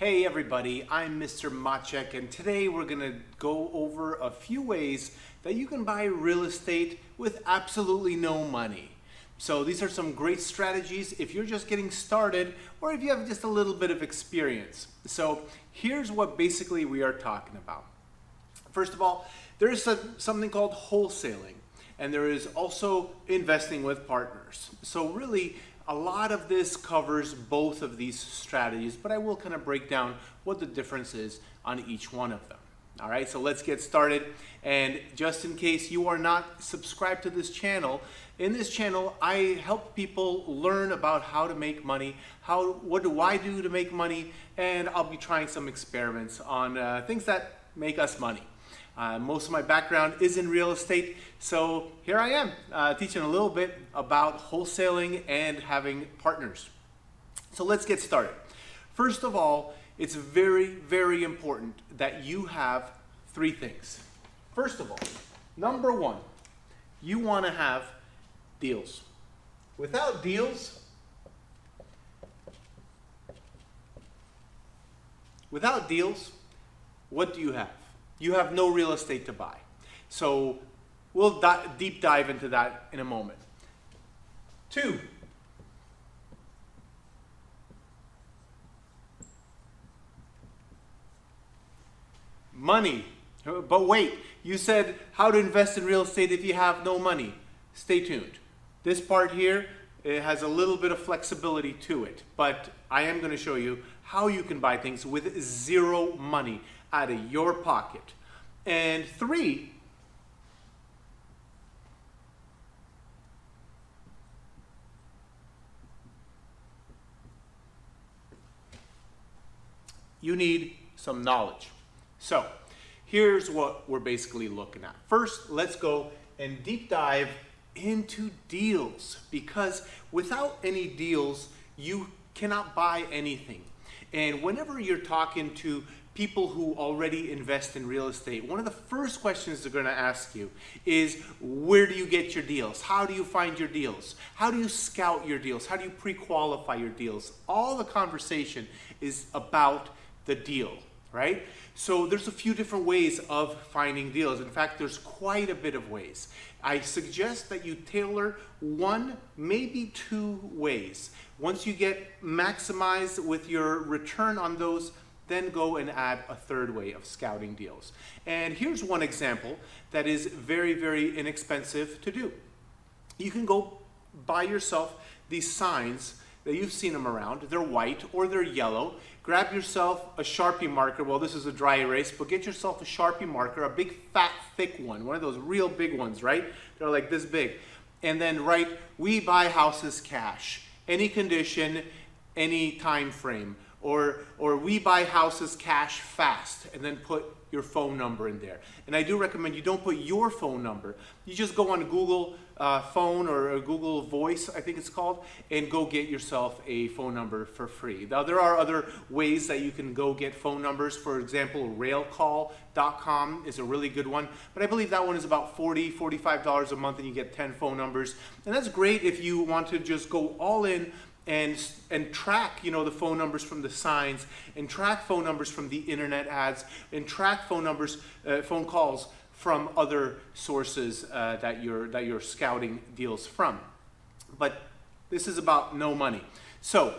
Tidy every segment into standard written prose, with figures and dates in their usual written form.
Hey everybody, I'm Mr. Maciek, and today we're going to go over a few ways that you can buy real estate with absolutely no money. So these are some great strategies if you're just getting started or if you have just a little bit of experience. So here's what basically we are talking about. First of all, there is something called wholesaling, and there is also investing with partners. So really, a lot of this covers both of these strategies, but I will kind of break down what the difference is on each one of them. All right, so let's get started. And just in case you are not subscribed to this channel, in this channel, I help people learn about how to make money, what do I do to make money, and I'll be trying some experiments on things that make us money. Most of my background is in real estate, so here I am teaching a little bit about wholesaling and having partners. So let's get started. First of all, it's very, very important that you have three things. First of all, number one, you want to have deals. Without deals, what do you have? You have no real estate to buy. So we'll deep dive into that in a moment. Two, money. But wait, you said how to invest in real estate if you have no money. Stay tuned. This part here, it has a little bit of flexibility to it, but I am going to show you how you can buy things with zero money out of your pocket. And three, you need some knowledge. So here's what we're basically looking at. First, let's go and deep dive into deals, because without any deals, you cannot buy anything. And whenever you're talking to people who already invest in real estate, one of the first questions they're going to ask you is, where do you get your deals? How do you find your deals? How do you scout your deals? How do you pre-qualify your deals? All the conversation is about the deal, right? So there's a few different ways of finding deals. In fact, there's quite a bit of ways. I suggest that you tailor one, maybe two ways. Once you get maximized with your return on those, then go and add a third way of scouting deals. And here's one example that is very, very inexpensive to do. You can go buy yourself these signs that you've seen them around. They're white or they're yellow. Grab yourself a Sharpie marker. Well, this is a dry erase, but get yourself a Sharpie marker, a big, fat, thick one of those real big ones, right? They're like this big. And then write, "We buy houses cash, any condition, any time frame." Or "We buy houses cash fast," and then put your phone number in there. And I do recommend you don't put your phone number. You just go on Google phone or Google Voice, I think it's called, and go get yourself a phone number for free. Now, there are other ways that you can go get phone numbers. For example, railcall.com is a really good one, but I believe that one is about $40, $45 a month, and you get 10 phone numbers. And that's great if you want to just go all in and track, the phone numbers from the signs, and track phone numbers from the internet ads, and track phone numbers, phone calls from other sources that you're scouting deals from. But this is about no money. So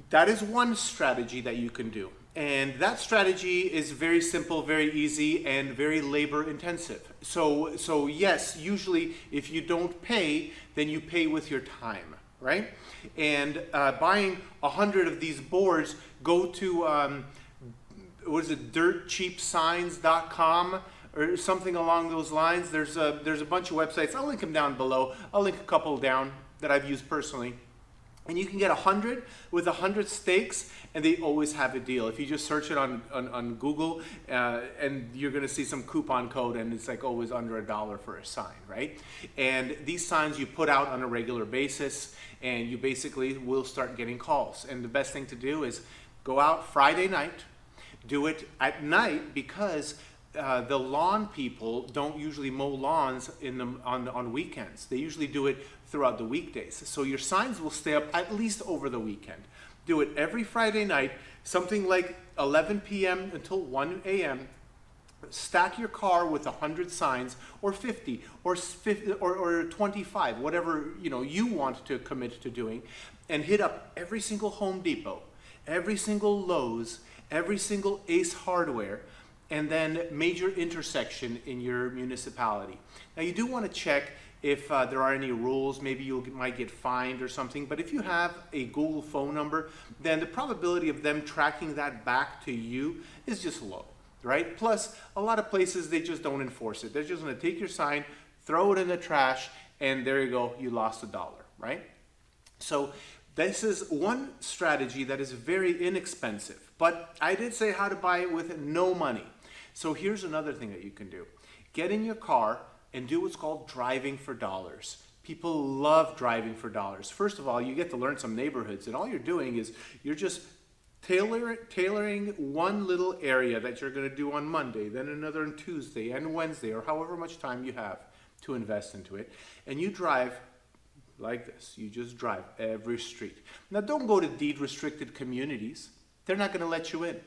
that is one strategy that you can do. And that strategy is very simple, very easy, and very labor intensive. So yes, usually if you don't pay, then you pay with your time, right? And buying 100 of these boards, go to dirtcheapsigns.com or something along those lines. There's a bunch of websites. I'll link them down below. I'll link a couple down that I've used personally. And you can get 100 with 100 stakes, and they always have a deal. If you just search it on Google, and you're going to see some coupon code, and it's like always under $1 for a sign, right? And these signs you put out on a regular basis, and you basically will start getting calls. And the best thing to do is go out Friday night, do it at night, because the lawn people don't usually mow lawns on weekends. They usually do it throughout the weekdays. So your signs will stay up at least over the weekend. Do it every Friday night, something like 11 p.m. until 1 a.m. Stack your car with 100 signs, or 50, or 25, whatever you want to commit to doing, and hit up every single Home Depot, every single Lowe's, every single Ace Hardware, and then major intersection in your municipality. Now you do want to check if there are any rules. Maybe you might get fined or something, but if you have a Google phone number, then the probability of them tracking that back to you is just low, right? Plus, a lot of places, they just don't enforce it. They're just going to take your sign, throw it in the trash, and there you go, you lost $1, right? So this is one strategy that is very inexpensive, but I did say how to buy it with no money. So here's another thing that you can do. Get in your car and do what's called driving for dollars. People love driving for dollars. First of all, you get to learn some neighborhoods, and all you're doing is you're just tailoring one little area that you're going to do on Monday, then another on Tuesday and Wednesday, or however much time you have to invest into it. And you drive like this. You just drive every street. Now, don't go to deed-restricted communities. They're not going to let you in.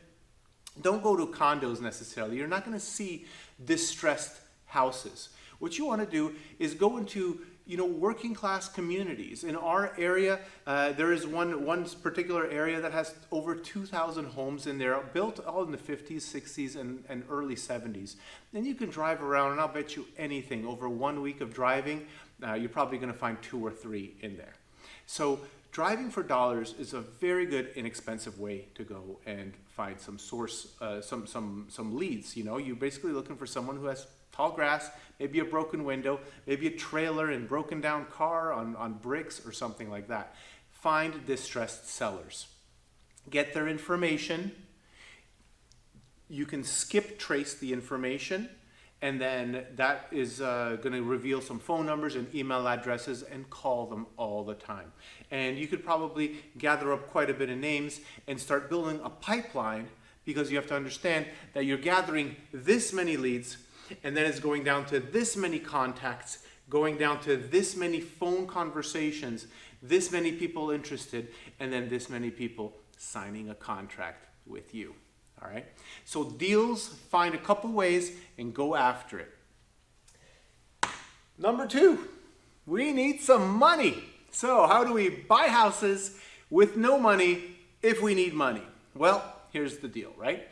Don't go to condos necessarily. You're not going to see distressed houses. What you want to do is go into working class communities. In our area, there is one particular area that has over 2,000 homes in there, built all in the 50s, 60s, and early 70s. Then you can drive around, and I'll bet you anything, over 1 week of driving, you're probably going to find 2 or 3 in there. So driving for dollars is a very good, inexpensive way to go and find some some leads. You're basically looking for someone who has tall grass, maybe a broken window, maybe a trailer and broken down car on bricks or something like that. Find distressed sellers. Get their information. You can skip trace the information, and then that is going to reveal some phone numbers and email addresses, and call them all the time. And you could probably gather up quite a bit of names and start building a pipeline, because you have to understand that you're gathering this many leads, and then it's going down to this many contacts, going down to this many phone conversations, this many people interested, and then this many people signing a contract with you. All right? So deals, find a couple ways and go after it. Number 2, we need some money. So how do we buy houses with no money if we need money? Well, here's the deal, right?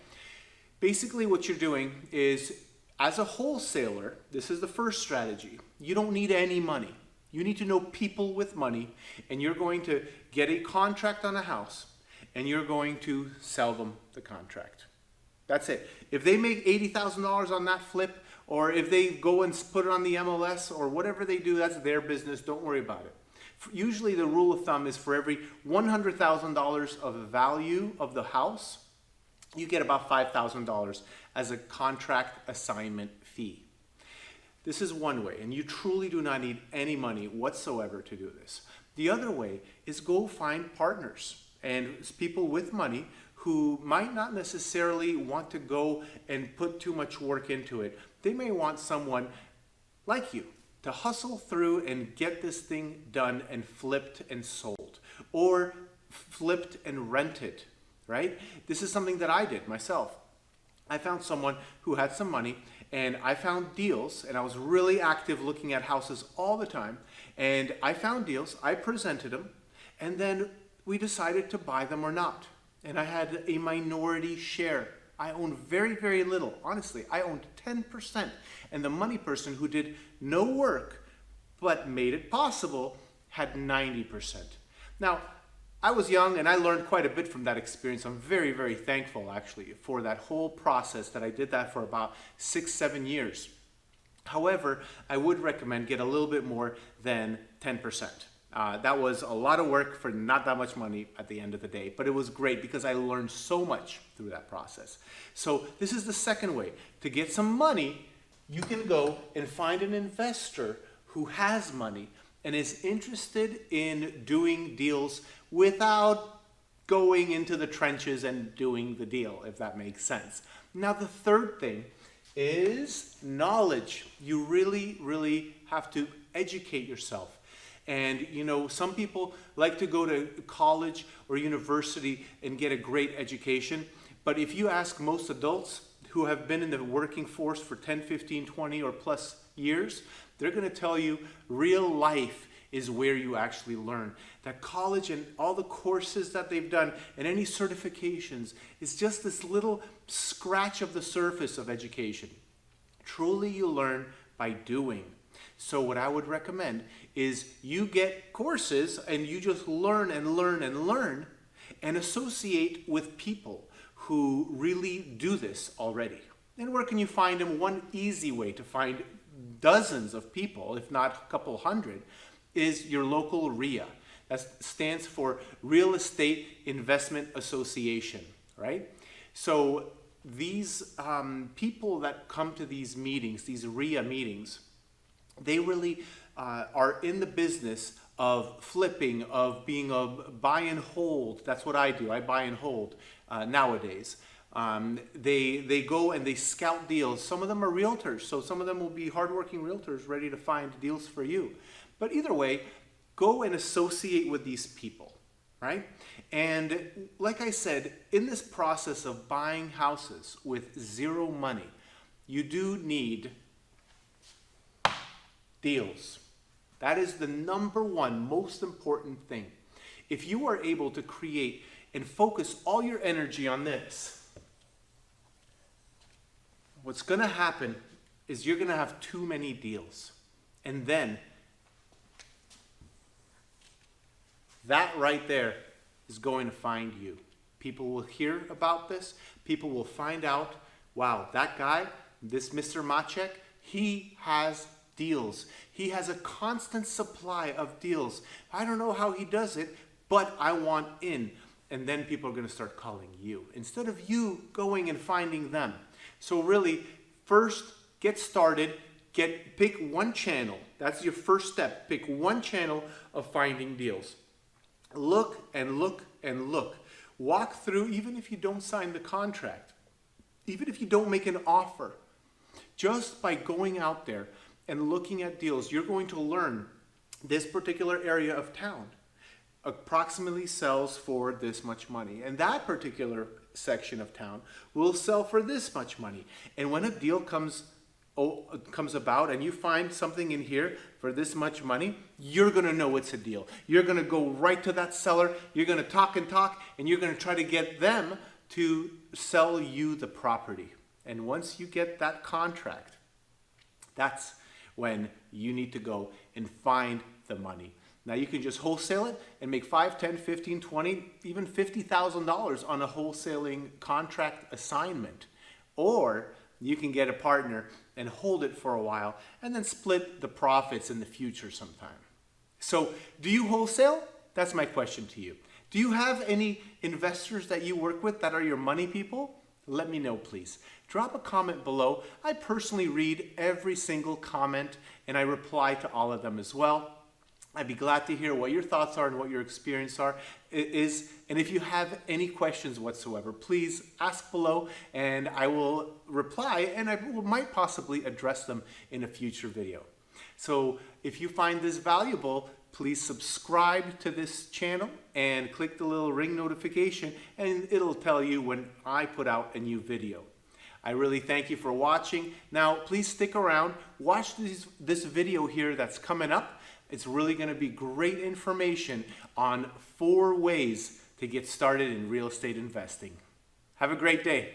Basically what you're doing is, as a wholesaler, this is the first strategy. You don't need any money. You need to know people with money, and you're going to get a contract on a house, and you're going to sell them the contract. That's it. If they make $80,000 on that flip, or if they go and put it on the MLS, or whatever they do, that's their business. Don't worry about it. Usually the rule of thumb is for every $100,000 of value of the house, you get about $5,000 as a contract assignment fee. This is one way, and you truly do not need any money whatsoever to do this. The other way is go find partners and people with money who might not necessarily want to go and put too much work into it. They may want someone like you to hustle through and get this thing done and flipped and sold, or flipped and rented. Right? This is something that I did myself. I found someone who had some money, and I found deals, and I was really active looking at houses all the time, and I found deals, I presented them, and then we decided to buy them or not. And I had a minority share. I owned very, very little. Honestly, I owned 10%. And the money person, who did no work but made it possible, had 90%. Now, I was young, and I learned quite a bit from that experience. I'm very, very thankful, actually, for that whole process, that I did that for about 6-7 years. However, I would recommend get a little bit more than 10%. That was a lot of work for not that much money at the end of the day, but it was great because I learned so much through that process. So this is the second way. To get some money, you can go and find an investor who has money and is interested in doing deals without going into the trenches and doing the deal, if that makes sense. Now, the third thing is knowledge. You really, really have to educate yourself. And you know, some people like to go to college or university and get a great education. But if you ask most adults who have been in the working force for 10, 15, 20 or plus years, they're going to tell you real life is where you actually learn. That college and all the courses that they've done and any certifications is just this little scratch of the surface of education. Truly you learn by doing. So what I would recommend is you get courses and you just learn and learn and learn and associate with people who really do this already. And where can you find them? One easy way to find dozens of people, if not a couple hundred, is your local RIA. That stands for Real Estate Investment Association, right? So these people that come to these meetings, these RIA meetings, they really are in the business of flipping, of being a buy and hold. That's what I do. I buy and hold nowadays. They go and they scout deals. Some of them are realtors, so some of them will be hardworking realtors ready to find deals for you. But either way, go and associate with these people, right? And like I said, in this process of buying houses with zero money, you do need deals. That is the number one most important thing. If you are able to create and focus all your energy on this, what's going to happen is you're going to have too many deals. And then that right there is going to find you. People will hear about this. People will find out, wow, that guy, this Mr. Maciek, he has deals. He has a constant supply of deals. I don't know how he does it, but I want in. And then people are going to start calling you instead of you going and finding them. So really, first get started. Pick one channel. That's your first step. Pick one channel of finding deals. Look and look and look. Walk through, even if you don't sign the contract, even if you don't make an offer, just by going out there and looking at deals, you're going to learn this particular area of town approximately sells for this much money. And that particular section of town will sell for this much money. And when a deal comes about and you find something in here for this much money, you're going to know it's a deal. You're going to go right to that seller. You're going to talk, and you're going to try to get them to sell you the property. And once you get that contract, that's when you need to go and find the money. Now you can just wholesale it and make $5, $10, $15, $20, even $50,000 on a wholesaling contract assignment. Or you can get a partner and hold it for a while and then split the profits in the future sometime. So do you wholesale? That's my question to you. Do you have any investors that you work with that are your money people? Let me know, please. Drop a comment below. I personally read every single comment and I reply to all of them as well. I'd be glad to hear what your thoughts are and what your experience is. And if you have any questions whatsoever, please ask below and I will reply and I might possibly address them in a future video. So if you find this valuable, please subscribe to this channel and click the little ring notification and it'll tell you when I put out a new video. I really thank you for watching. Now, please stick around. Watch this video here that's coming up. It's really going to be great information on 4 ways to get started in real estate investing. Have a great day.